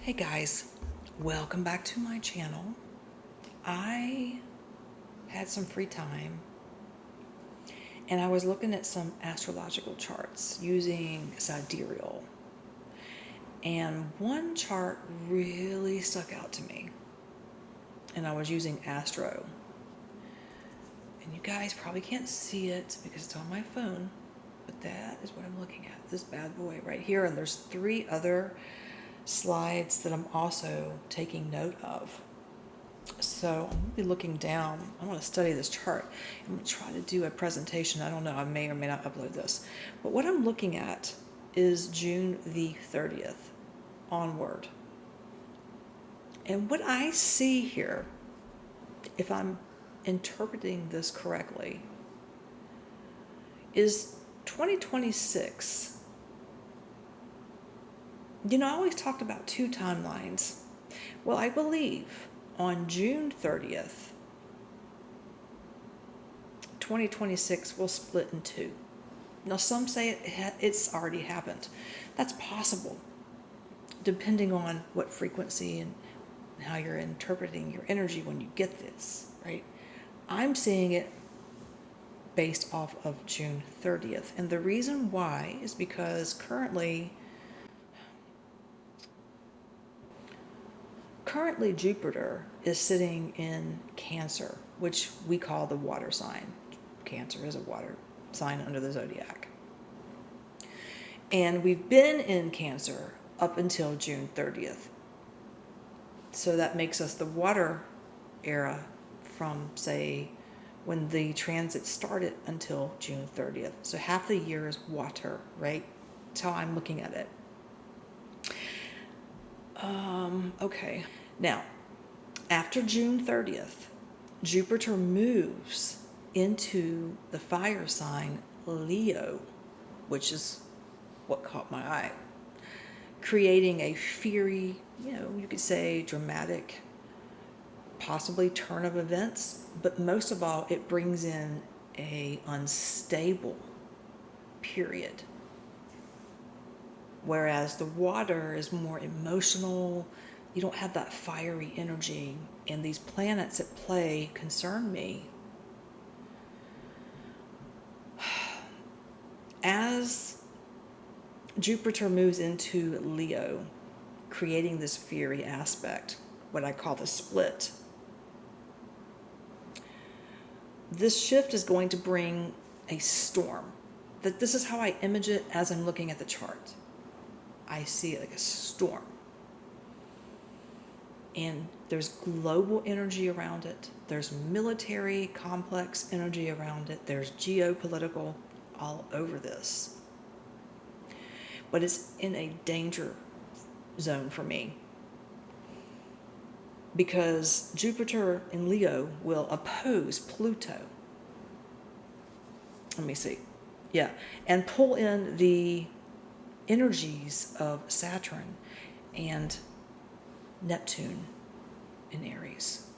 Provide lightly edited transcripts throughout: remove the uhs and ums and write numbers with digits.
Hey guys, welcome back to my channel. I had some free time and I was looking at some astrological charts using sidereal, and one chart really stuck out to me, and I was using astro, and you guys probably can't see it because it's on my phone, but that is what I'm looking at, this bad boy right here. And there's 3 other slides that I'm also taking note of. So I'm going to be looking down. I want to study this chart. I'm going to try to do a presentation. I don't know, I may or may not upload this. But what I'm looking at is June the 30th onward. And what I see here, if I'm interpreting this correctly, is 2026. I always talked about 2 timelines. Well, I believe on June 30th, 2026 will split in 2. Now, some say it's already happened. That's possible, depending on what frequency and how you're interpreting your energy when you get this, right? I'm seeing it based off of June 30th. And the reason why is because currently Jupiter is sitting in Cancer, which we call the water sign. Cancer is a water sign under the zodiac. And we've been in Cancer up until June 30th. So that makes us the water era from, say, when the transit started until June 30th. So half the year is water, right? That's how I'm looking at it. Okay. Now, after June 30th, Jupiter moves into the fire sign Leo, which is what caught my eye, creating a fiery, you could say dramatic, possibly turn of events, but most of all, it brings in a unstable period. Whereas the water is more emotional, you don't have that fiery energy, and these planets at play concern me. As Jupiter moves into Leo, creating this fiery aspect, what I call the split, this shift is going to bring a storm. This is how I image it as I'm looking at the chart. I see it like a storm. And there's global energy around it. There's military complex energy around it. There's geopolitical all over this. But it's in a danger zone for me, because Jupiter in Leo will oppose Pluto. Let me see. Yeah. And pull in the energies of Saturn and Neptune in Aries.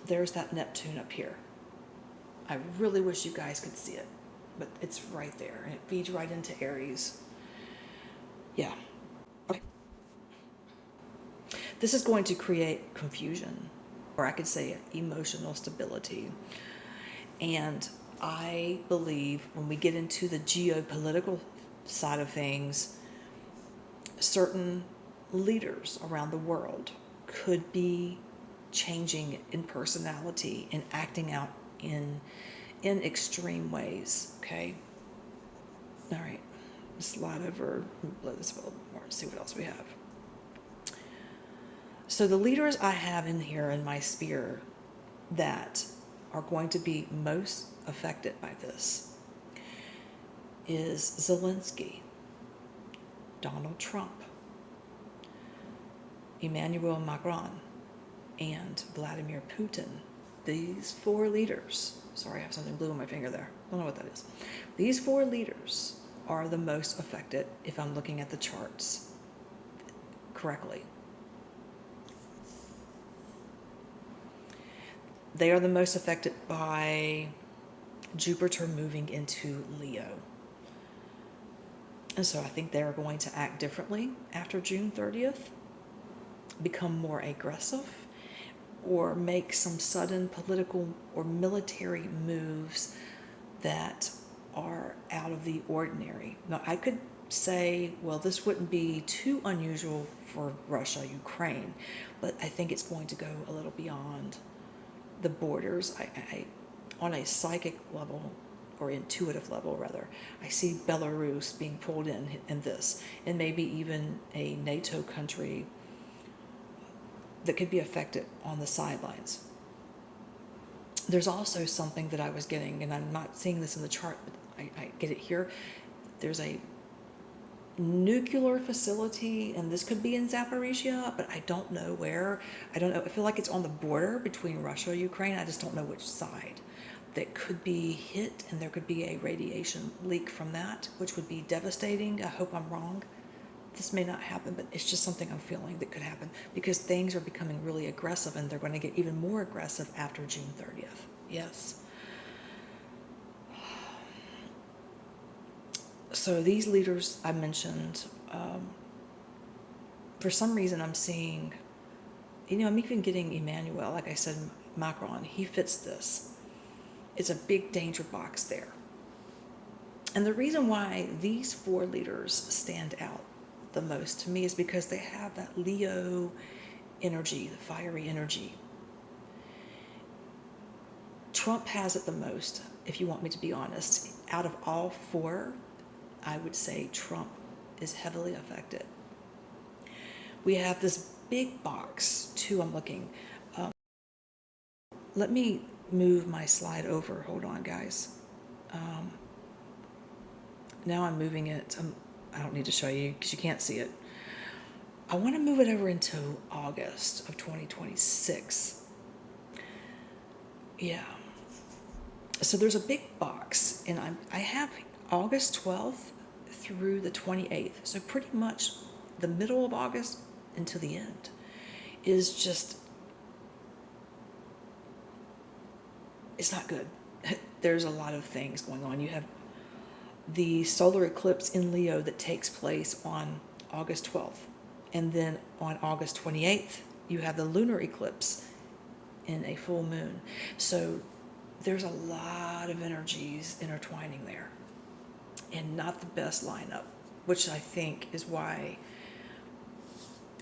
There's that Neptune up here. I really wish you guys could see it, but it's right there, and it feeds right into Aries. Yeah. Okay. This is going to create confusion, or I could say emotional stability. And I believe when we get into the geopolitical side of things, certain leaders around the world could be changing in personality and acting out in extreme ways. Okay. All right. Slide over, blow this a little more, and see what else we have. So the leaders I have in here in my sphere that are going to be most affected by this is Zelensky, Donald Trump, Emmanuel Macron, and Vladimir Putin. These 4 leaders, sorry, I have something blue on my finger there. I don't know what that is. These 4 leaders are the most affected if I'm looking at the charts correctly. They are the most affected by Jupiter moving into Leo. And so I think they're going to act differently after June 30th, become more aggressive, or make some sudden political or military moves that are out of the ordinary. Now, I could say, well, this wouldn't be too unusual for Russia, Ukraine, but I think it's going to go a little beyond the borders. I on a psychic level, or intuitive level rather, I see Belarus being pulled in this, and maybe even a NATO country that could be affected on the sidelines. There's also something that I was getting, and I'm not seeing this in the chart, but I get it here. There's a nuclear facility, and this could be in Zaporizhia, but I don't know where. I don't know. I feel like it's on the border between Russia and Ukraine. I just don't know which side. That could be hit, and there could be a radiation leak from that, which would be devastating. I hope I'm wrong. This may not happen, but it's just something I'm feeling that could happen, because things are becoming really aggressive, and they're going to get even more aggressive after June 30th. Yes. So these leaders I mentioned, for some reason I'm seeing, I'm even getting Emmanuel, like I said, Macron, he fits this. It's a big danger box there. And the reason why these four leaders stand out the most to me is because they have that Leo energy, the fiery energy. Trump has it the most, if you want me to be honest. Out of all four, I would say Trump is heavily affected. We have this big box, too, I'm looking. Let me move my slide over. Hold on, guys. Now I'm moving it. I don't need to show you because you can't see it. I want to move it over into August of 2026. Yeah. So there's a big box, and I have August 12th through the 28th. So pretty much the middle of August until the end is just, it's not good. There's a lot of things going on. You have the solar eclipse in Leo that takes place on August 12th. And then on August 28th, you have the lunar eclipse in a full moon. So there's a lot of energies intertwining there, and not the best lineup, which I think is why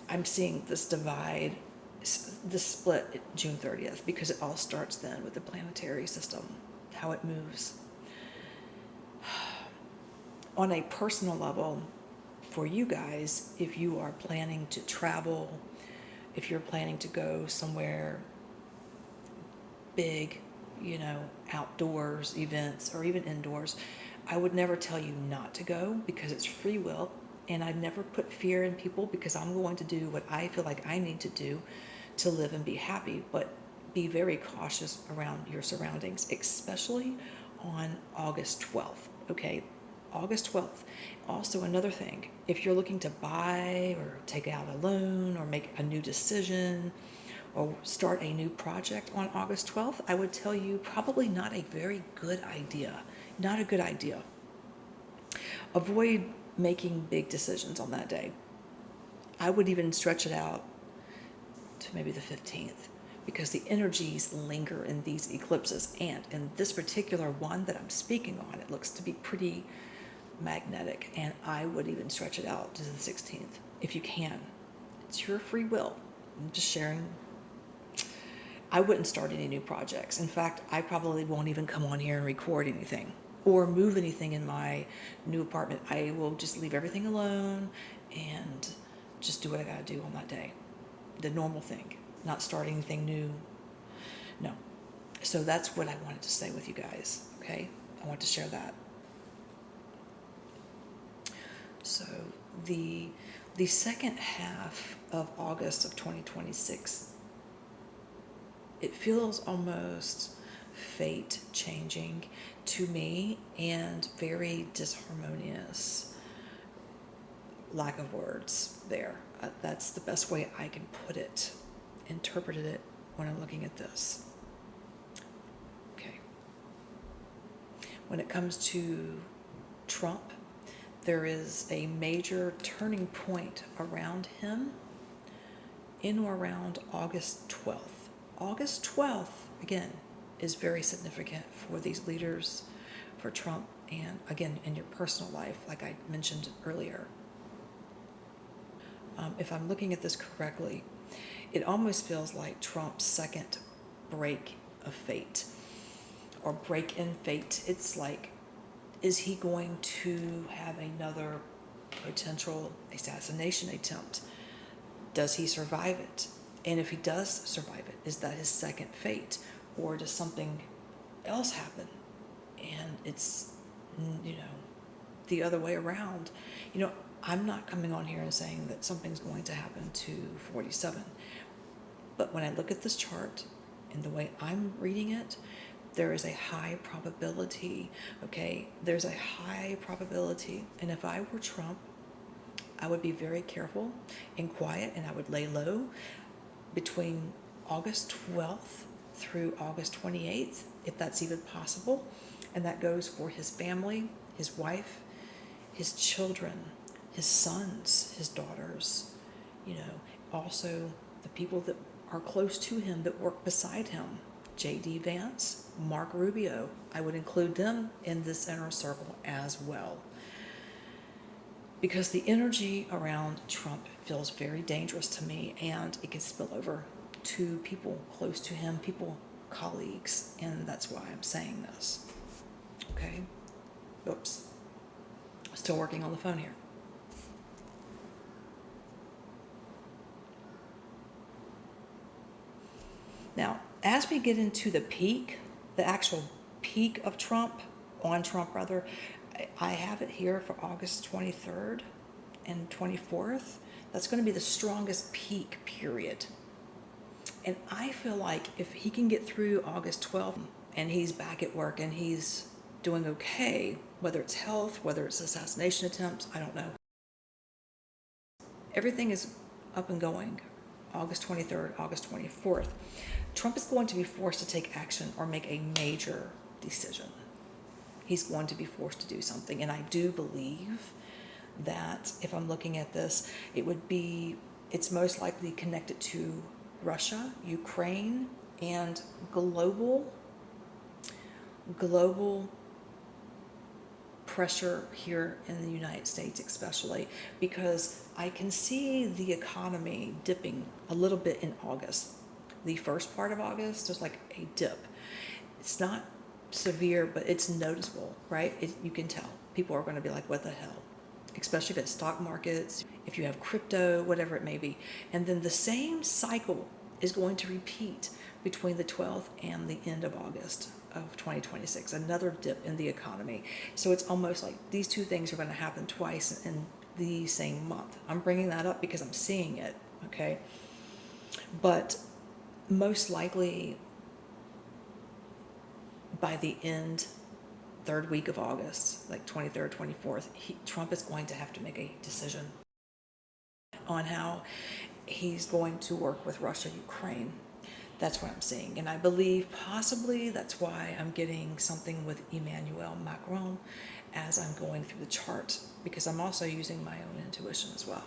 I'm seeing this divide, this split at June 30th, because it all starts then with the planetary system, how it moves. On a personal level, for you guys, if you are planning to travel, if you're planning to go somewhere big, outdoors events, or even indoors, I would never tell you not to go, because it's free will, and I'd never put fear in people, because I'm going to do what I feel like I need to do to live and be happy. But be very cautious around your surroundings, especially on August 12th, okay? August 12th. Also, another thing, if you're looking to buy or take out a loan or make a new decision or start a new project on August 12th, I would tell you probably not a very good idea. Not a good idea. Avoid making big decisions on that day. I would even stretch it out to maybe the 15th, because the energies linger in these eclipses. And in this particular one that I'm speaking on, it looks to be pretty magnetic, and I would even stretch it out to the 16th if you can. It's your free will. I'm just sharing. I wouldn't start any new projects. In fact, I probably won't even come on here and record anything or move anything in my new apartment. I will just leave everything alone and just do what I gotta do on that day. The normal thing, not start anything new. No. So that's what I wanted to say with you guys, okay? I want to share that. So the second half of August of 2026, it feels almost fate changing to me, and very disharmonious. Lack of words there. That's the best way I can put it, interpreted it when I'm looking at this. Okay. When it comes to Trump, there is a major turning point around him in or around August 12th. August 12th, again, is very significant for these leaders, for Trump, and again, in your personal life, like I mentioned earlier. If I'm looking at this correctly, it almost feels like Trump's second break of fate, or break in fate. It's like, is he going to have another potential assassination attempt? Does he survive it? And if he does survive it, is that his second fate? Or does something else happen and it's, the other way around? I'm not coming on here and saying that something's going to happen to 47. But when I look at this chart and the way I'm reading it, there is a high probability, okay? There's a high probability. And if I were Trump, I would be very careful and quiet, and I would lay low between August 12th through August 28th, if that's even possible. And that goes for his family, his wife, his children, his sons, his daughters, also the people that are close to him that work beside him. J.D. Vance, Mark Rubio, I would include them in this inner circle as well. Because the energy around Trump feels very dangerous to me, and it can spill over to people close to him, colleagues, and that's why I'm saying this. Okay? Oops. Still working on the phone here. Now, as we get into the actual peak of Trump, I have it here for August 23rd and 24th. That's going to be the strongest peak period. And I feel like if he can get through August 12th and he's back at work and he's doing okay, whether it's health, whether it's assassination attempts, I don't know. Everything is up and going. August 23rd, August 24th. Trump is going to be forced to take action or make a major decision. He's going to be forced to do something. And I do believe that if I'm looking at this, it's most likely connected to Russia, Ukraine, and global pressure here in the United States, especially because I can see the economy dipping a little bit in August. The first part of August, there's like a dip. It's not severe, but it's noticeable, right? You can tell. People are going to be like, what the hell? Especially if it's stock markets, if you have crypto, whatever it may be. And then the same cycle is going to repeat between the 12th and the end of August of 2026, another dip in the economy. So it's almost like these two things are going to happen twice in the same month. I'm bringing that up because I'm seeing it, okay? But most likely by the end, third week of August, like 23rd, 24th, Trump is going to have to make a decision on how he's going to work with Russia, Ukraine. That's what I'm seeing. And I believe possibly that's why I'm getting something with Emmanuel Macron as I'm going through the chart, because I'm also using my own intuition as well.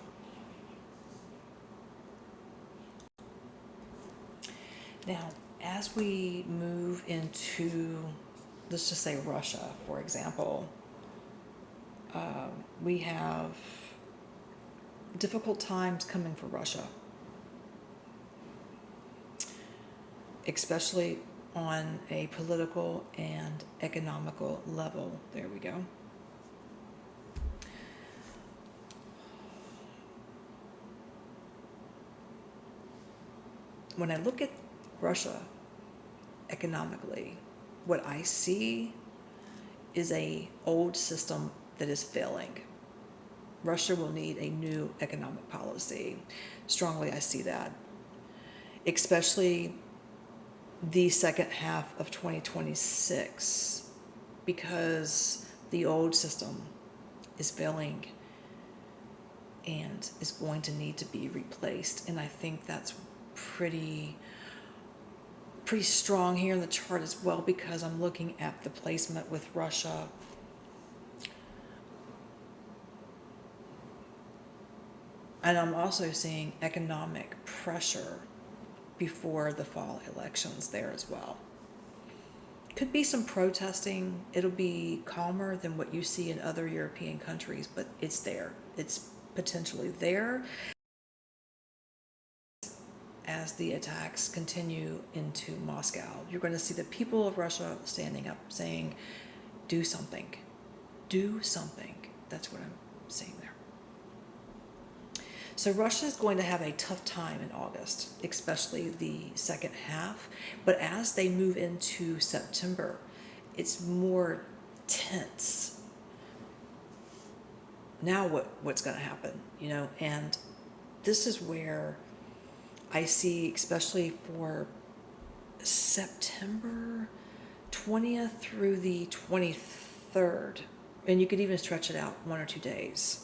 Now, as we move into, let's just say Russia, for example, we have difficult times coming for Russia, especially on a political and economical level. There we go. When I look at Russia economically, what I see is an old system that is failing. Russia will need a new economic policy. Strongly, I see that. Especially the second half of 2026, because the old system is failing and is going to need to be replaced. And I think that's pretty strong here in the chart as well, because I'm looking at the placement with Russia And I'm also seeing economic pressure before the fall elections there as well. Could be some protesting. It'll be calmer than what you see in other European countries, but it's there. It's potentially there as the attacks continue into Moscow. You're going to see the people of Russia standing up saying, do something. Do something. That's what I'm seeing there. So Russia is going to have a tough time in August, especially the second half. But as they move into September, it's more tense. Now what's going to happen, you know? And this is where I see, especially for September 20th through the 23rd, and you could even stretch it out 1 or 2 days.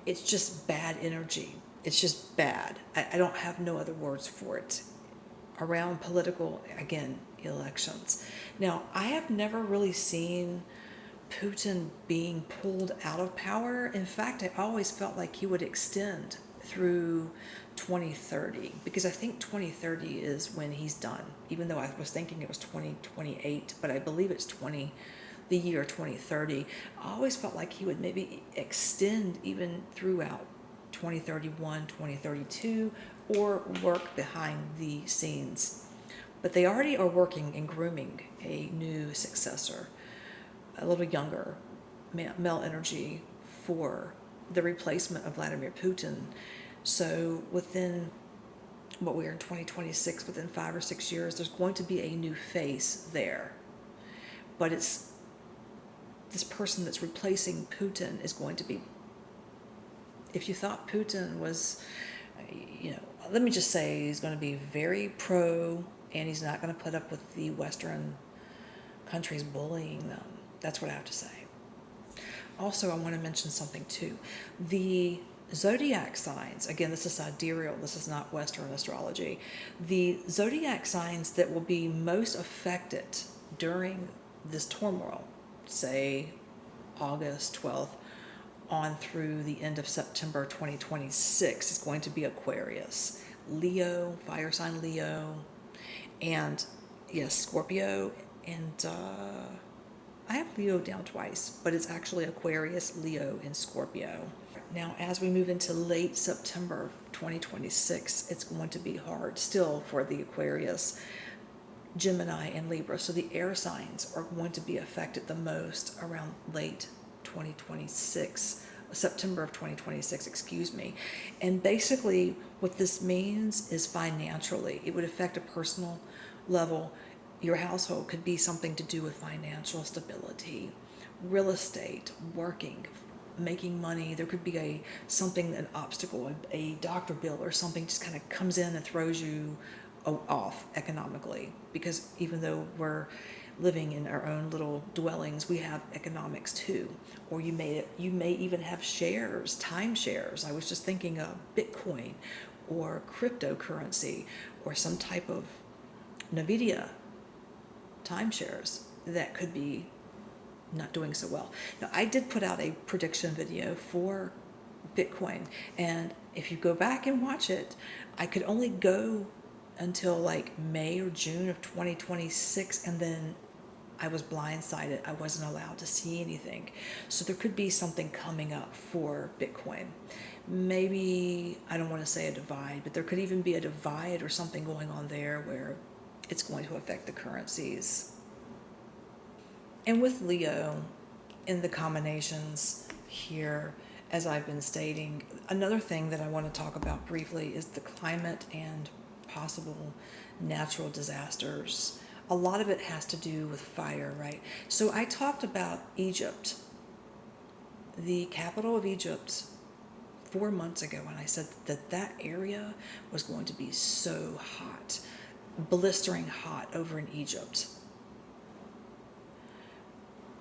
It's just bad energy. It's just bad. I don't have no other words for it. Around political, again, elections. Now, I have never really seen Putin being pulled out of power. In fact, I always felt like he would extend through 2030, because I think 2030 is when he's done, even though I was thinking it was 2028, but I believe it's the year 2030. I always felt like he would maybe extend even throughout 2031, 2032, or work behind the scenes. But they already are working and grooming a new successor, a little younger male energy for the replacement of Vladimir Putin. So within what we are in 2026, within 5 or 6 years, there's going to be a new face there. But it's this person that's replacing Putin is going to be, if you thought Putin was, you know, let me just say he's going to be very pro, and he's not going to put up with the Western countries bullying them. That's what I have to say. Also, I want to mention something too. The zodiac signs, again, this is sidereal, this is not Western astrology. The zodiac signs that will be most affected during this turmoil, say August 12th on through the end of September 2026, is going to be Aquarius, Leo, fire sign Leo, and yes, Scorpio, and I have Leo down twice, but it's actually Aquarius, Leo, and Scorpio. Now, as we move into late September 2026, it's going to be hard still for the Aquarius, Gemini, and Libra. So the air signs are going to be affected the most around late 2026, September of 2026, excuse me. And basically what this means is financially, it would affect a personal level. Your household could be something to do with financial stability, real estate, working, making money. There could be an obstacle, a doctor bill or something just kind of comes in and throws you off economically, because even though we're living in our own little dwellings, we have economics too. Or you may even have shares, timeshares. I was just thinking of Bitcoin or cryptocurrency or some type of NVIDIA timeshares that could be not doing so well. Now, I did put out a prediction video for Bitcoin, and if you go back and watch it, I could only go until like May or June of 2026, and then I was blindsided. I wasn't allowed to see anything. So there could be something coming up for Bitcoin. Maybe, I don't want to say a divide, but there could even be a divide or something going on there where it's going to affect the currencies. And with Leo in the combinations here, as I've been stating, another thing that I want to talk about briefly is the climate and possible natural disasters. A lot of it has to do with fire, right? So I talked about Egypt, the capital of Egypt, 4 months ago, and I said that area was going to be so hot, blistering hot over in Egypt.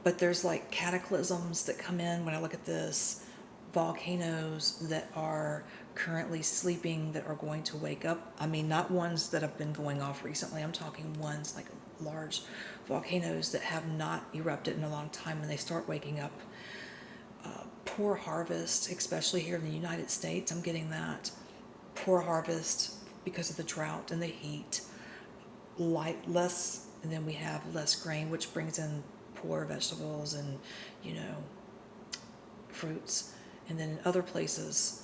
But there's like cataclysms that come in when I look at this, volcanoes that are currently sleeping that are going to wake up. I mean, not ones that have been going off recently. I'm talking ones like large volcanoes that have not erupted in a long time. When they start waking up, poor harvest, especially here in the United States. I'm getting that poor harvest because of the drought and the heat. Less, and then we have less grain, which brings in poor vegetables and, fruits. And then in other places,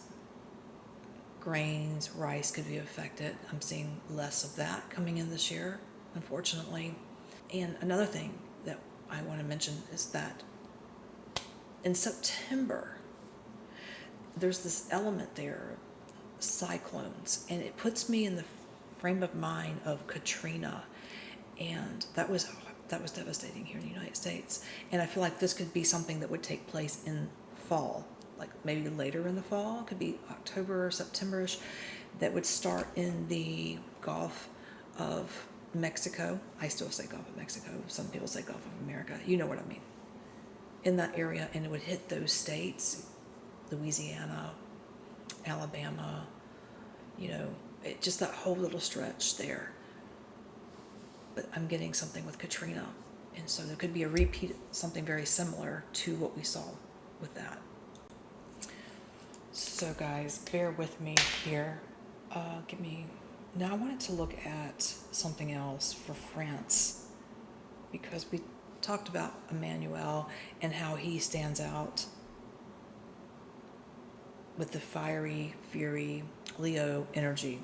grains, rice could be affected. I'm seeing less of that coming in this year, unfortunately. And another thing that I want to mention is that in September, there's this element there, cyclones, and it puts me in the frame of mind of Katrina, and that was devastating here in the United States. And I feel like this could be something that would take place in fall, like maybe later in the fall. It could be October or September-ish, that would start in the Gulf of Mexico. I still say Gulf of Mexico. Some people say Gulf of America. You know what I mean. In that area, and it would hit those states, Louisiana, Alabama, just that whole little stretch there. But I'm getting something with Katrina, and so there could be a repeat, something very similar to what we saw with that. So guys, bear with me here. Now I wanted to look at something else for France, because we talked about Emmanuel and how he stands out with the fiery, fury, Leo energy.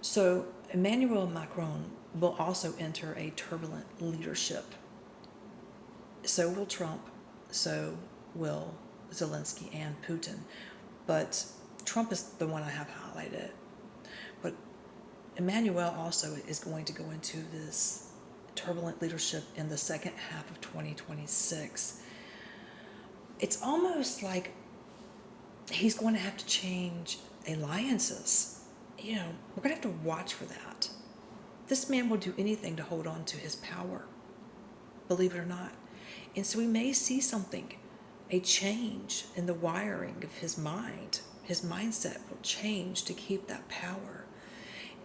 So Emmanuel Macron will also enter a turbulent leadership. So will Trump, so will Zelensky and Putin. But Trump is the one I have highlighted. But Emmanuel also is going to go into this turbulent leadership in the second half of 2026. It's almost like he's going to have to change alliances. We're going to have to watch for that. This man will do anything to hold on to his power, believe it or not. And so we may see something, a change in the wiring of his mind. His mindset will change to keep that power.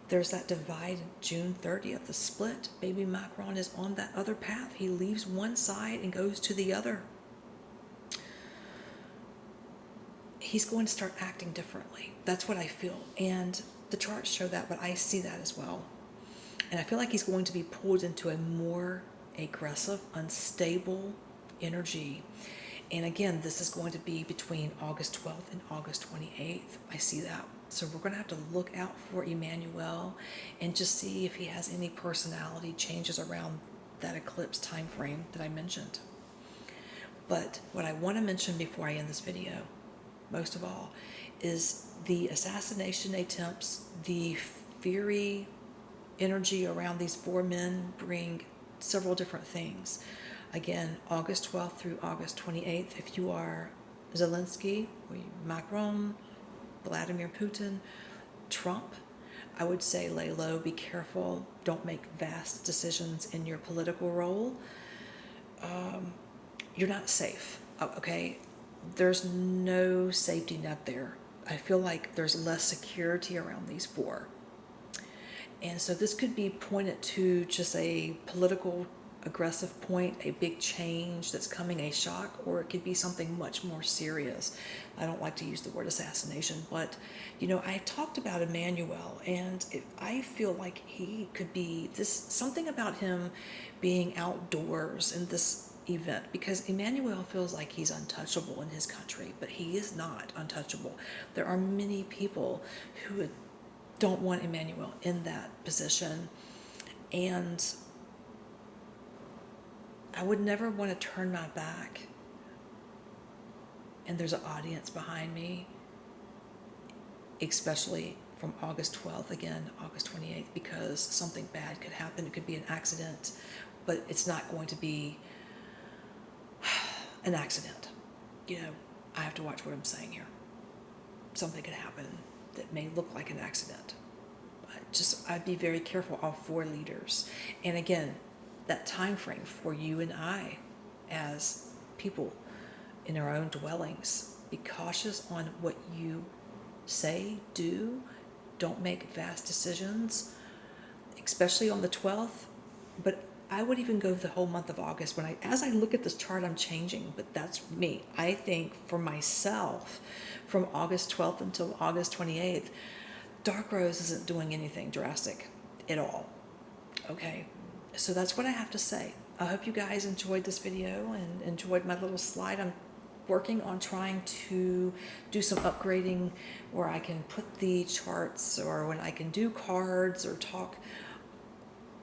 There's that divide June 30th, the split. Baby Macron is on that other path. He leaves one side and goes to the other. He's going to start acting differently. That's what I feel. And the charts show that, but I see that as well. And I feel like he's going to be pulled into a more aggressive, unstable energy. And again, this is going to be between August 12th and August 28th. I see that. So we're going to have to look out for Emmanuel and just see if he has any personality changes around that eclipse time frame that I mentioned. But what I want to mention before I end this video, most of all, is the assassination attempts, the fury energy around these four men bring several different things. Again, August 12th through August 28th, if you are Zelensky, Macron, Vladimir Putin, Trump, I would say lay low, be careful, don't make vast decisions in your political role. You're not safe, okay? There's no safety net there. I feel like there's less security around these four. And so this could be pointed to just a political aggressive point, a big change that's coming, a shock, or it could be something much more serious. I don't like to use the word assassination, but I talked about Emmanuel, and I feel like he could be something about him being outdoors in this event, because Emmanuel feels like he's untouchable in his country, but he is not untouchable. There are many people who don't want Emmanuel in that position, and I would never want to turn my back and there's an audience behind me, especially from August 12th, again, August 28th, because something bad could happen. It could be an accident, but it's not going to be an accident. I have to watch what I'm saying here. Something could happen that may look like an accident. I'd be very careful, all four leaders. And again, that time frame for you and I as people in our own dwellings. Be cautious on what you say, do. Don't make vast decisions, especially on the 12th. But I would even go the whole month of August. As I look at this chart, I'm changing, but that's me. I think for myself, from August 12th until August 28th, dark rose isn't doing anything drastic at all. Okay, so that's what I have to say. I hope you guys enjoyed this video and enjoyed my little slide. I'm working on trying to do some upgrading where I can put the charts, or when I can do cards or talk.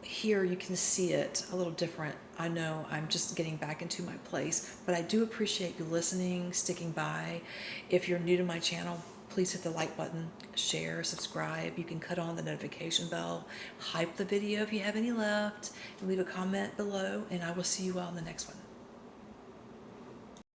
Here you can see it a little different. I know I'm just getting back into my place, but I do appreciate you listening, sticking by. If you're new to my channel, please hit the like button, share, subscribe. You can cut on the notification bell, hype the video if you have any left, and leave a comment below, and I will see you all in the next one.